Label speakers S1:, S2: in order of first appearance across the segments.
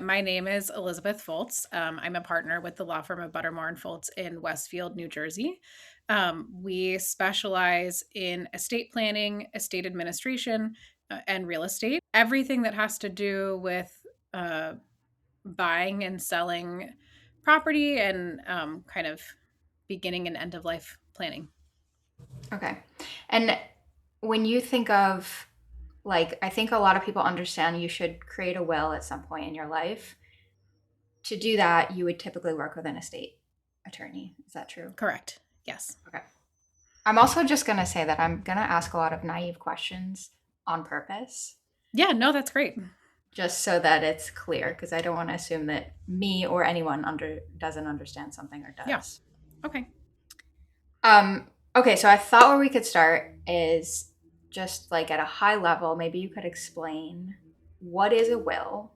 S1: my name is Elizabeth Foltz. I'm a partner with the law firm of Buttermore and Foltz in Westfield, New Jersey. We specialize in estate planning, estate administration, and real estate. Everything that has to do with uh, buying and selling property and kind of beginning and end of life planning.
S2: Okay. And when you think of, like, I think a lot of people understand you should create a will at some point in your life. To do that, you would typically work with an estate attorney. Is that true?
S1: Correct. Yes.
S2: Okay. I'm also just going to say that I'm going to ask a lot of naive questions on purpose,
S1: Yeah, no, that's great.
S2: just so that it's clear, because I don't want to assume that me or anyone doesn't understand something or
S1: Yeah.
S2: does.
S1: Okay.
S2: Okay, so I thought where we could start is just like at a high level, maybe you could explain what is a will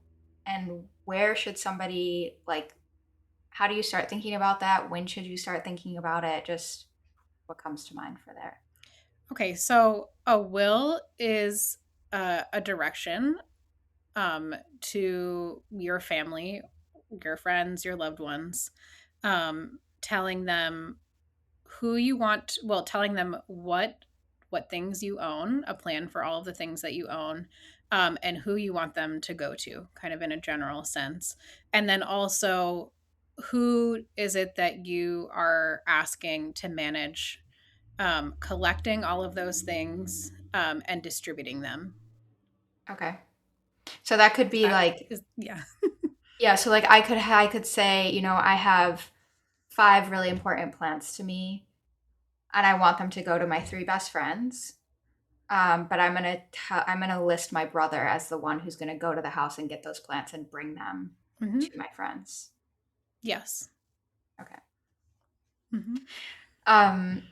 S2: and where should somebody, like, how do you start thinking about that? When should you start thinking about it? Just what comes to mind for there.
S1: Okay. So a will is a direction to your family, your friends, your loved ones, telling them who you want, well, telling them what things you own, a plan for all of the things that you own, and who you want them to go to, kind of in a general sense. And then also, who is it that you are asking to manage collecting all of those things and distributing them.
S2: Okay. So that could
S1: Is
S2: be
S1: that
S2: like,
S1: is yeah.
S2: yeah, so like I could say, I have 5 really important plants to me and I want them to go to my 3 best friends. But I'm gonna list my brother as the one who's gonna go to the house and get those plants and bring them
S1: Hmm.
S2: to my friends.
S1: Yes.
S2: Okay.
S1: Hmm.
S2: Um,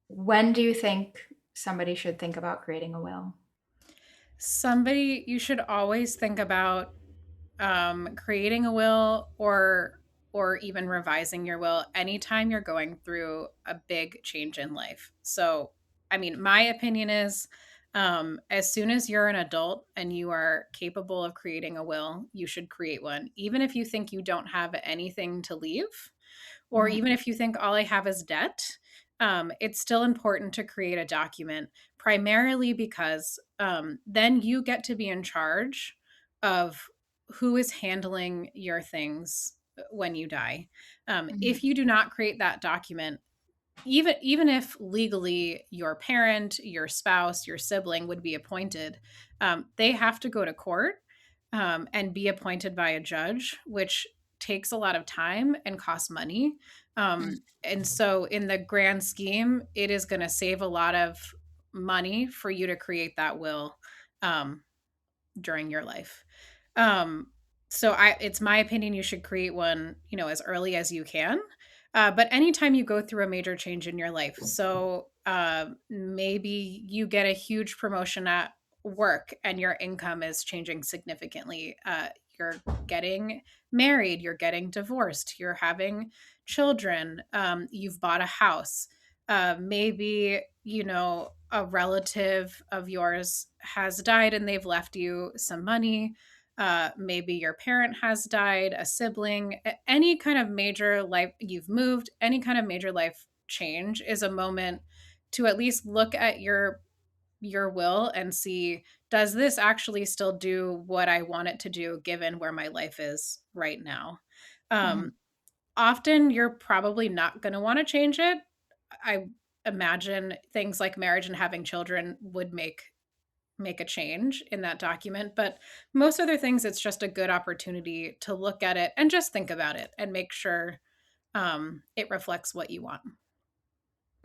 S2: when do you think somebody should think about creating a will?
S1: Somebody you should always think about creating a will or even revising your will anytime you're going through a big change in life. So, I mean, my opinion is as soon as you're an adult and you are capable of creating a will, you should create one, even if you think you don't have anything to leave, or
S2: Mhm.
S1: even if you think all I have is debt. It's still important to create a document, primarily because then you get to be in charge of who is handling your things when you die.
S2: Mhm.
S1: If you do not create that document, even if legally your parent, your spouse, your sibling would be appointed, they have to go to court and be appointed by a judge, which takes a lot of time and costs money. And so, in the grand scheme, it is going to save a lot of money for you to create that will um, during your life. Um, it's my opinion you should create one, as early as you can. But anytime you go through a major change in your life, so maybe you get a huge promotion at work and your income is changing significantly. You're getting married, you're getting divorced, you're having children, you've bought a house. Maybe, a relative of yours has died and they've left you some money. Maybe your parent has died, a sibling, any kind of major life, you've moved, any kind of major life change is a moment to at least look at your will and see, does this actually still do what I want it to do given where my life is right now?
S2: Mhm.
S1: Um, Often you're probably not going to want to change it. I imagine things like marriage and having children would make a change in that document, but most other things it's just a good opportunity to look at it and just think about it and make sure it reflects what you want.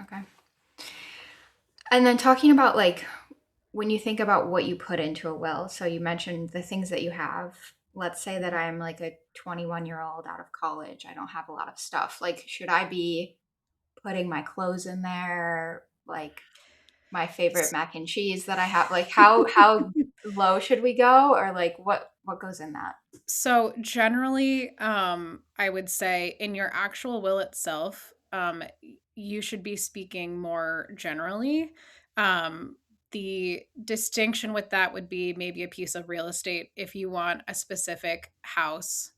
S2: Okay. And then talking about, like, when you think about what you put into a will, so you mentioned the things that you have. Let's say that I'm like a 21-year-old out of college. I don't have a lot of stuff. Like, should I be putting my clothes in there? Like my favorite mac and cheese that I have? Like, how low should we go, or like what goes in that?
S1: So generally, I would say in your actual will itself, you should be speaking more generally. Um, The distinction with that would be maybe a piece of real estate if you want a specific house,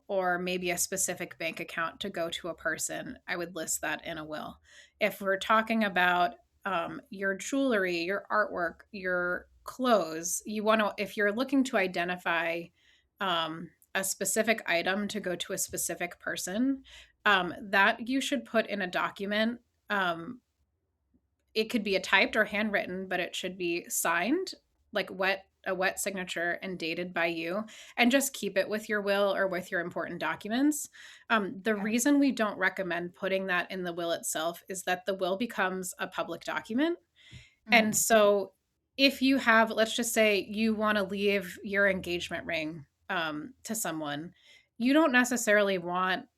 S1: or maybe a specific bank account to go to a person. I would list that in a will. If we're talking about your jewelry, your artwork, your clothes, you want to, if you're looking to identify a specific item to go to a specific person, that you should put in a document. It could be a typed or handwritten, but it should be signed, like a wet signature and dated by you, and just keep it with your will or with your important documents. The
S2: Okay.
S1: reason we don't recommend putting that in the will itself is that the will becomes a public document. And
S2: Mhm.
S1: so if you have, let's just say you want to leave your engagement ring to someone, you don't necessarily want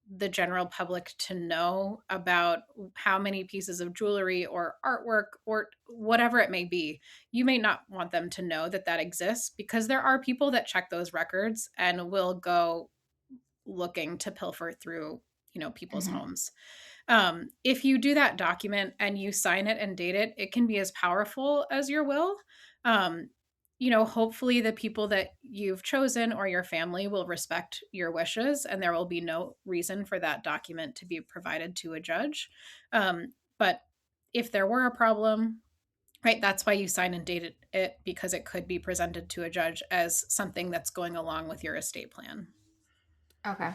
S1: the general public to know about how many pieces of jewelry or artwork or whatever it may be. You may not want them to know that that exists because there are people that check those records and will go looking to pilfer through, people's
S2: Mhm.
S1: homes. If you do that document and you sign it and date it, it can be as powerful as your will. Um, hopefully the people that you've chosen or your family will respect your wishes, and there will be no reason for that document to be provided to a judge. But if there were a problem, right, that's why you sign and date it because it could be presented to a judge as something that's going along with your estate plan.
S2: Okay.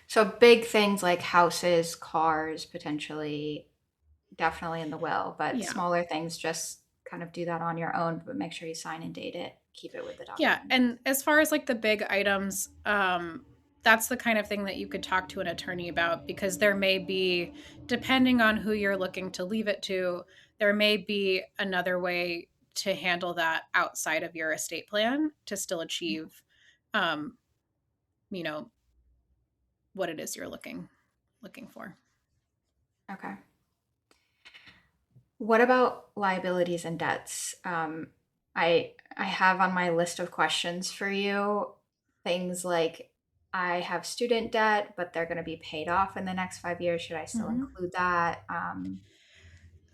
S2: So big things like houses, cars, potentially, definitely in the will, but
S1: Yeah.
S2: smaller things, just kind of do that on your own, but make sure you sign and date it. Keep it with the
S1: Yeah,
S2: document.
S1: and as far as like the big items, that's the kind of thing that you could talk to an attorney about because there may be, depending on who you're looking to leave it to, there may be another way to handle that outside of your estate plan to still achieve, um, you know, what it is you're looking for.
S2: Okay. What about liabilities and debts? I have on my list of questions for you things like I have student debt, but they're going to be paid off in the next 5 years. Should I still
S1: Mhm.
S2: include that?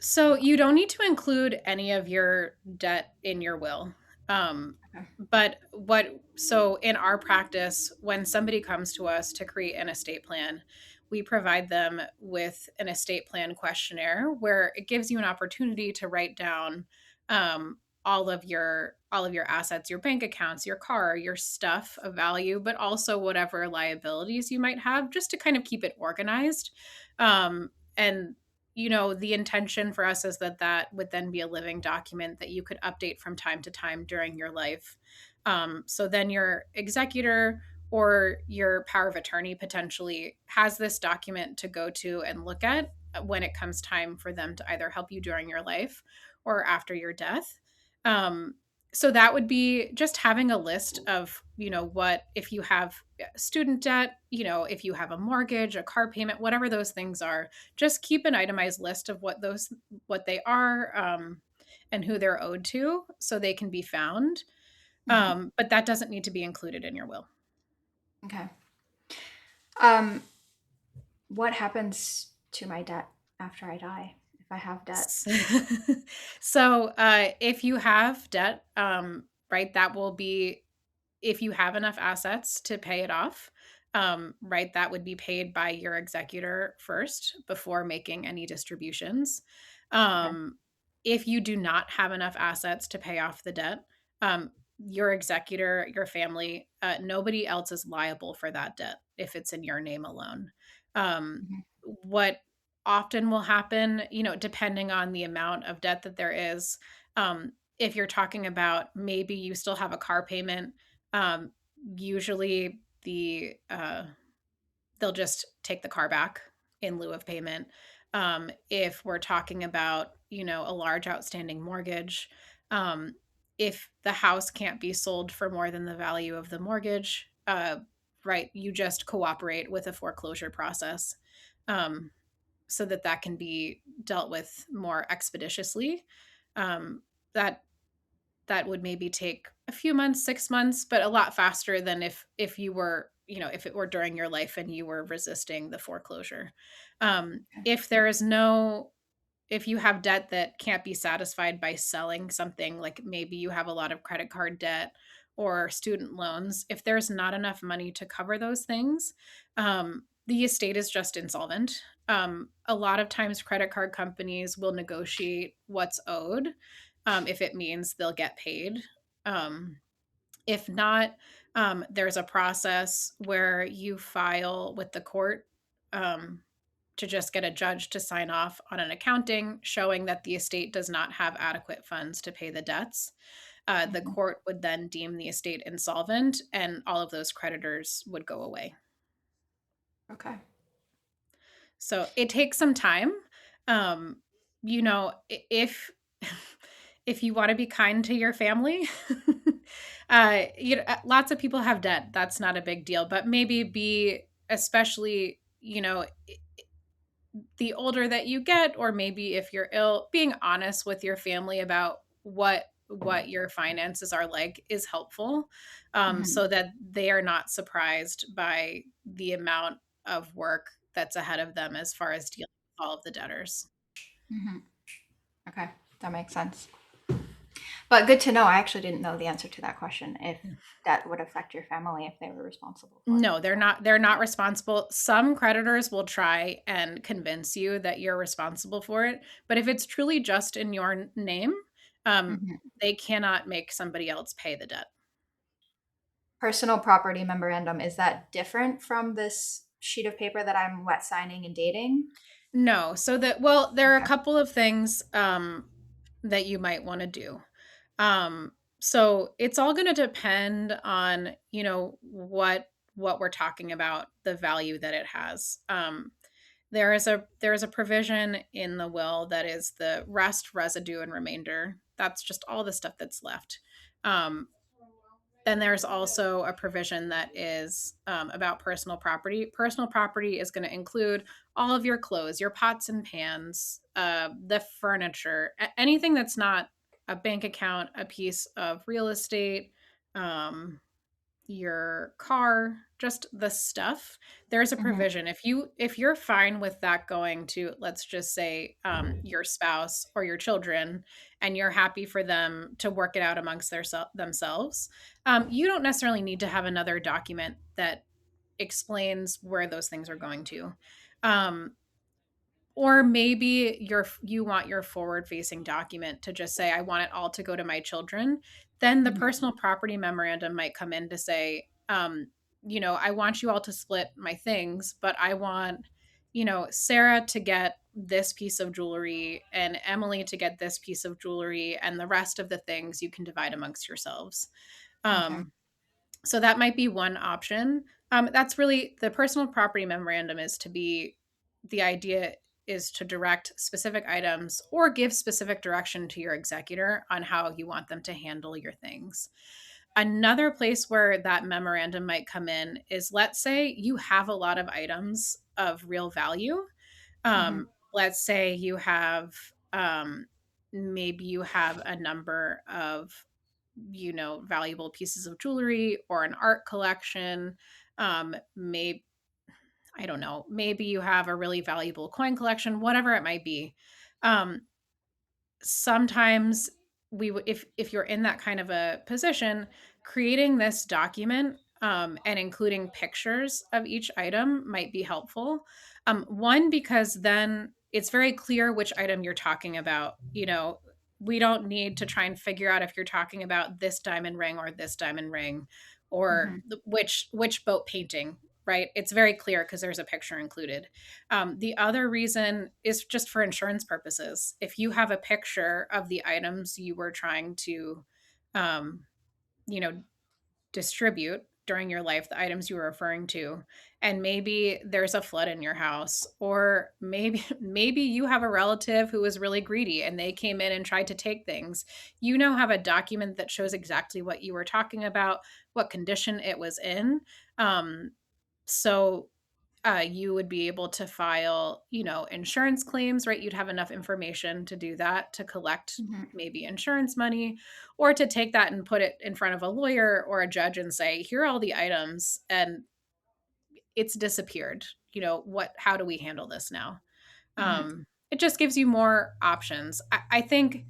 S1: So you don't need to include any of your debt in your will. Um,
S2: Okay.
S1: but so in our practice, when somebody comes to us to create an estate plan, we provide them with an estate plan questionnaire where it gives you an opportunity to write down all of your assets, your bank accounts, your car, your stuff of value, but also whatever liabilities you might have, just to kind of keep it organized. And the intention for us is that that would then be a living document that you could update from time to time during your life. So then your executor or your power of attorney potentially has this document to go to and look at when it comes time for them to either help you during your life or after your death. Um, so that would be just having a list of, what if you have student debt, if you have a mortgage, a car payment, whatever those things are, just keep an itemized list of what they are, and who they're owed to so they can be found.
S2: Mhm.
S1: But that doesn't need to be included in your will.
S2: Okay. Um, what happens to my debt after I die if I have debt?
S1: So if you have debt, right, that will be, if you have enough assets to pay it off, right, that would be paid by your executor first before making any distributions.
S2: Okay.
S1: Um, if you do not have enough assets to pay off the debt, your executor, your family, nobody else is liable for that debt if it's in your name alone.
S2: Mhm.
S1: What often will happen, depending on the amount of debt that there is, if you're talking about maybe you still have a car payment, um, usually they'll just take the car back in lieu of payment. If we're talking about, a large outstanding mortgage, um, if the house can't be sold for more than the value of the mortgage, right, you just cooperate with a foreclosure process, um, so that that can be dealt with more expeditiously. Um, that that would maybe take a few months, 6 months, but a lot faster than if you were, if it were during your life and you were resisting the foreclosure.
S2: Okay.
S1: If there is no if you have debt that can't be satisfied by selling something, like maybe you have a lot of credit card debt or student loans, if there's not enough money to cover those things, the estate is just insolvent. A lot of times, credit card companies will negotiate what's owed if it means they'll get paid. Um, if not, there's a process where you file with the court um, to just get a judge to sign off on an accounting showing that the estate does not have adequate funds to pay the debts. The
S2: Hmm.
S1: court would then deem the estate insolvent and all of those creditors would go away.
S2: Okay.
S1: So it takes some time. Um, if if you want to be kind to your family, lots of people have debt. That's not a big deal, but maybe be especially, the older that you get, or maybe if you're ill, being honest with your family about what your finances are like is helpful,
S2: Hmm.
S1: so that they are not surprised by the amount of work that's ahead of them as far as dealing with all of the debtors.
S2: Hmm. Okay, that makes sense. But good to know. I actually didn't know the answer to that question, if that would affect your family if they were responsible for it.
S1: No, they're
S2: So,
S1: not. They're not responsible. Some creditors will try and convince you that you're responsible for it, but if it's truly just in your name, um,
S2: mhm.
S1: they cannot make somebody else pay the debt.
S2: Personal property memorandum, is that different from this sheet of paper that I'm wet signing and dating?
S1: No, well, there are a
S2: Okay.
S1: couple of things that you might want to do. Um, so it's all going to depend on, what we're talking about, the value that it has. There is a provision in the will that is the rest, residue, and remainder. That's just all the stuff that's left. Um, then there's also a provision that is about personal property. Personal property is going to include all of your clothes, your pots and pans, the furniture, anything that's not a bank account, a piece of real estate, um, your car, just the stuff. There's a
S2: Hmm.
S1: provision. If you're fine with that going to, let's just say, your spouse or your children, and you're happy for them to work it out amongst themselves, you don't necessarily need to have another document that explains where those things are going to. Um, or maybe you want your forward facing document to just say, I want it all to go to my children. Then the
S2: Hmm.
S1: personal property memorandum might come in to say, I want you all to split my things, but I want, Sarah to get this piece of jewelry and Emily to get this piece of jewelry, and the rest of the things you can divide amongst yourselves.
S2: Okay.
S1: Um, so that might be one option. That's really the personal property memorandum is to be the idea is to direct specific items or give specific direction to your executor on how you want them to handle your things. Another place where that memorandum might come in is, let's say you have a lot of items of real value.
S2: Hmm.
S1: Let's say you have, maybe you have a number of, valuable pieces of jewelry or an art collection. Maybe, I don't know, maybe you have a really valuable coin collection, whatever it might be. Um, Sometimes we would, if you're in that kind of a position, creating this document and including pictures of each item might be helpful. One, because then it's very clear which item you're talking about. We don't need to try and figure out if you're talking about this diamond ring or this diamond ring, or
S2: Hmm.
S1: which boat painting. Right, it's very clear because there's a picture included. The other reason is just for insurance purposes. If you have a picture of the items you were trying to, um, you know, distribute during your life, the items you were referring to, and maybe there's a flood in your house, or maybe you have a relative who was really greedy and they came in and tried to take things. You now have a document that shows exactly what you were talking about, what condition it was in. So you would be able to file, insurance claims, right? You'd have enough information to do that, to collect
S2: Hmm.
S1: maybe insurance money, or to take that and put it in front of a lawyer or a judge and say, here are all the items and it's disappeared. How do we handle this now?
S2: Hmm.
S1: it just gives you more options. I think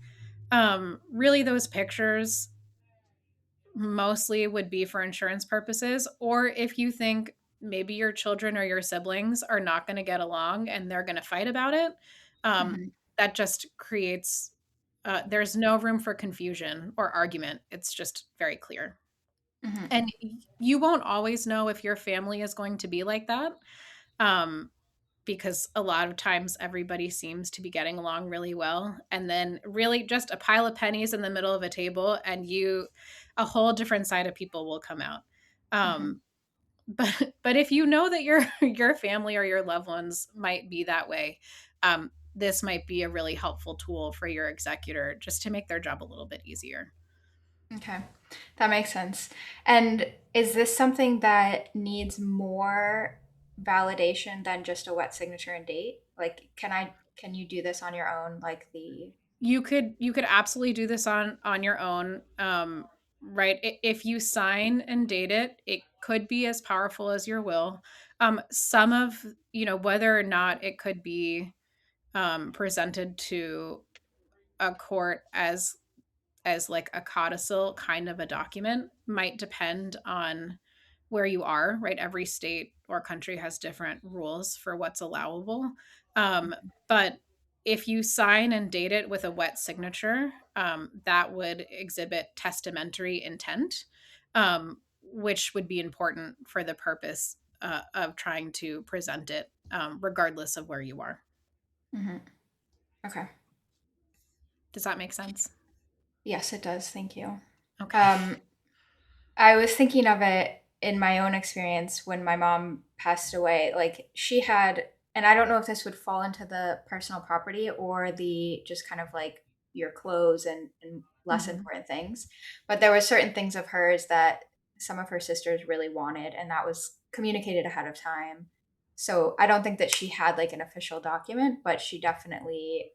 S1: really those pictures mostly would be for insurance purposes, or if you think maybe your children or your siblings are not going to get along and they're going to fight about it,
S2: Mhm.
S1: that just creates there's no room for confusion or argument. It's just very clear.
S2: Mhm.
S1: And you won't always know if your family is going to be like that. Um, because a lot of times everybody seems to be getting along really well, and then really just a pile of pennies in the middle of a table and you a whole different side of people will come out.
S2: Mhm.
S1: um but if you know that your your family or your loved ones might be that way, this might be a really helpful tool for your executor just to make their job a little bit easier.
S2: Okay. That makes sense. And is this something that needs more validation than just a wet signature and date? Like, can you do this on your own, like the
S1: You could absolutely do this on your own. Right, if you sign and date it, it could be as powerful as your will. Some of, whether or not it could be presented to a court as like a codicil kind of a document might depend on where you are, right? Every state or country has different rules for what's allowable. Um, but if you sign and date it with a wet signature, that would exhibit testamentary intent, which would be important for the purpose of trying to present it, regardless of where you are.
S2: Mhm. Okay.
S1: Does that make sense?
S2: Yes, it does. Thank you.
S1: Okay.
S2: Um, I was thinking of it in my own experience when my mom passed away. Like she had, and I don't know if this would fall into the personal property or the just kind of like your clothes and less
S1: Hmm.
S2: important things, but there were certain things of hers that some of her sisters really wanted, and that was communicated ahead of time. So I don't think that she had like an official document, but she definitely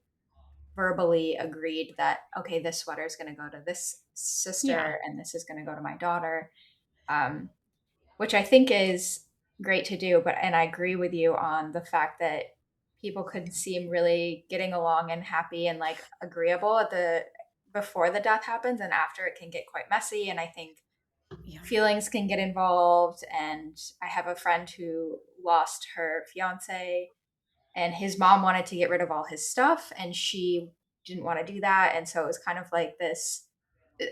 S2: verbally agreed that okay, this sweater is going to go to this
S1: Yeah.
S2: sister and this is going to go to my daughter, um, which I think is great to do. But and I agree with you on the fact that people could seem really getting along and happy and like agreeable at the before the death happens, and after it can get quite messy. And I think
S1: Yeah.
S2: feelings can get involved. And I have a friend who lost her fiance and his mom wanted to get rid of all his stuff and she didn't want to do that, and so it was kind of like this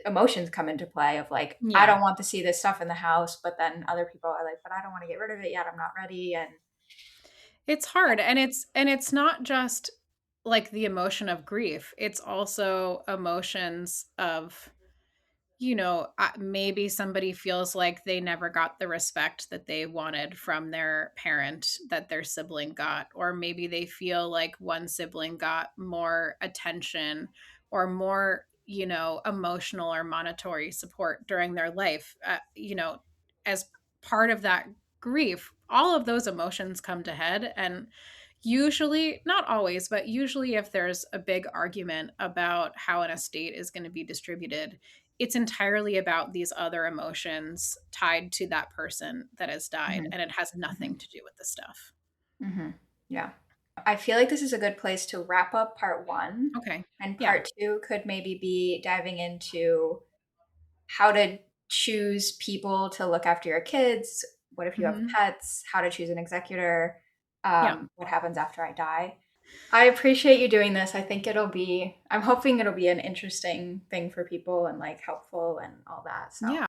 S2: emotions come into play of like I
S1: Yeah.
S2: don't want to see this stuff in the house, but then other people are like but I don't want to get rid of it yet, I'm not ready. And
S1: It's hard, and it's not just like the emotion of grief. It's also emotions of, maybe somebody feels like they never got the respect that they wanted from their parent that their sibling got, or maybe they feel like one sibling got more attention or more, emotional or monetary support during their life. As part of that grief, all of those emotions come to head. And usually, not always, but usually, if there's a big argument about how an estate is going to be distributed, it's entirely about these other emotions tied to that person that has died,
S2: Mhm,
S1: and it has nothing
S2: mhm,
S1: to do with the stuff.
S2: mhm. Yeah, I feel like this is a good place to wrap up part one,
S1: Okay.
S2: and
S1: Yeah.
S2: part two could maybe be diving into how to choose people to look after your kids. What if you have
S1: Hmm.
S2: pets? How to choose an executor?
S1: Yeah.
S2: What happens after I die? I appreciate you doing this. I think I'm hoping it'll be an interesting thing for people and like helpful and all that. So
S1: Yeah.